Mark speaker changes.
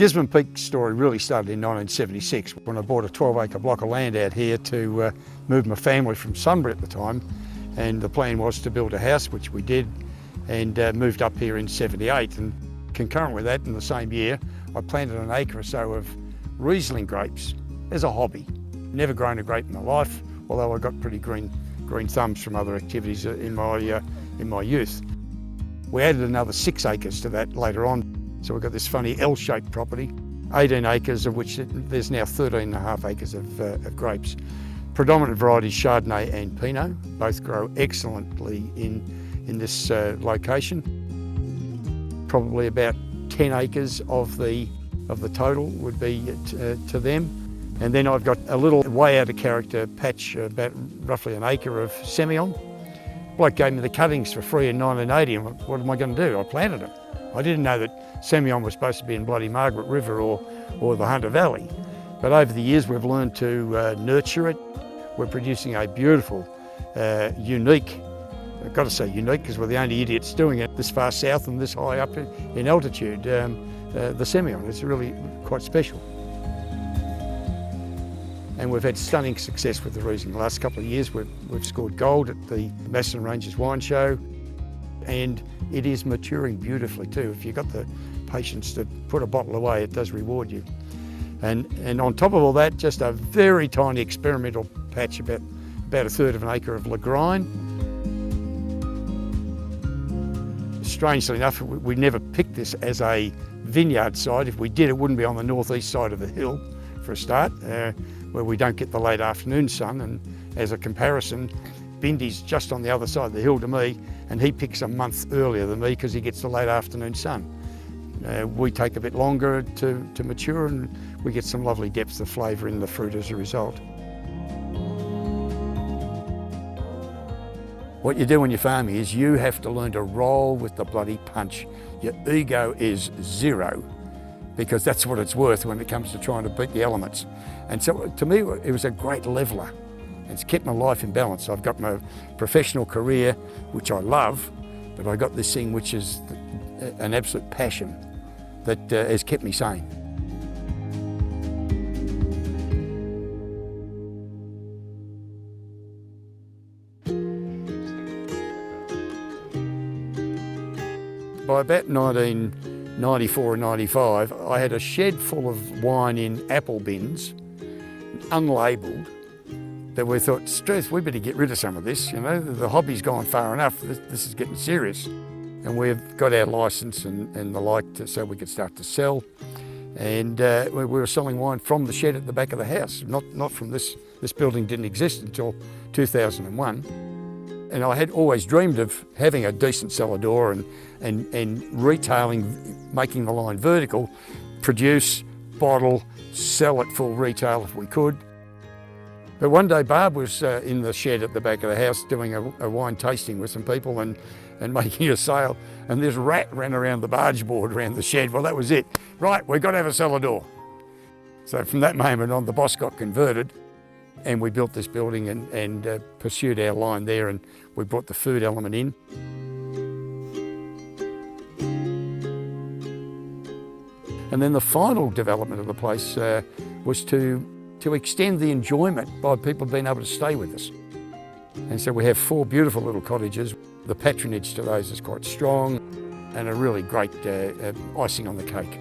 Speaker 1: Gisborne Peak story really started in 1976 when I bought a 12-acre block of land out here to move my family from Sunbury at the time, and the plan was to build a house, which we did, and moved up here in 78. And concurrent with that, in the same year, I planted an acre or so of Riesling grapes as a hobby. Never grown a grape in my life, although I got pretty green thumbs from other activities in my youth. We added another 6 acres to that later on. So we've got this funny L-shaped property, 18 acres of which there's now 13.5 acres of grapes. Predominant varieties Chardonnay and Pinot, both grow excellently in this location. Probably about 10 acres of the total would be to them. And then I've got a little way out of character patch, about roughly an acre of Semillon. Bloke gave me the cuttings for free in 1980, and what am I going to do? I planted them. I didn't know that Semillon was supposed to be in bloody Margaret River or the Hunter Valley. But over the years we've learned to nurture it. We're producing a beautiful, unique, I've got to say unique because we're the only idiots doing it this far south and this high up in altitude, the Semillon. It's really quite special. And we've had stunning success with the Riesling. The last couple of years we've scored gold at the Macedon Ranges Wine Show, and it is maturing beautifully too. If you've got the patience to put a bottle away, it does reward you. And on top of all that, just a very tiny experimental patch, about a third of an acre of Lagrine. Strangely enough, we never picked this as a vineyard site. If we did, it wouldn't be on the northeast side of the hill for a start, where we don't get the late afternoon sun. And as a comparison, Bindy's just on the other side of the hill to me, and he picks a month earlier than me because he gets the late afternoon sun. We take a bit longer to mature, and we get some lovely depth of flavour in the fruit as a result. What you do when you're farming is you have to learn to roll with the bloody punch. Your ego is zero, because that's what it's worth when it comes to trying to beat the elements. And so to me, it was a great leveller. It's kept my life in balance. I've got my professional career, which I love, but I got this thing which is an absolute passion that has kept me sane. By about 1994 and 95, I had a shed full of wine in apple bins, unlabelled, that we thought, Struth, we better get rid of some of this, you know, the hobby's gone far enough, this is getting serious. And we've got our licence and the like so we could start to sell. And we were selling wine from the shed at the back of the house, not from this building didn't exist until 2001. And I had always dreamed of having a decent cellar door and retailing, making the line vertical, produce, bottle, sell it full retail if we could. But one day Barb was in the shed at the back of the house doing a wine tasting with some people and making a sale, and this rat ran around the barge board around the shed. Well, that was it. Right, we've got to have a cellar door. So from that moment on, the boss got converted, and we built this building and pursued our line there, and we brought the food element in. And then the final development of the place was to extend the enjoyment by people being able to stay with us. And so we have 4 beautiful little cottages. The patronage to those is quite strong and a really great icing on the cake.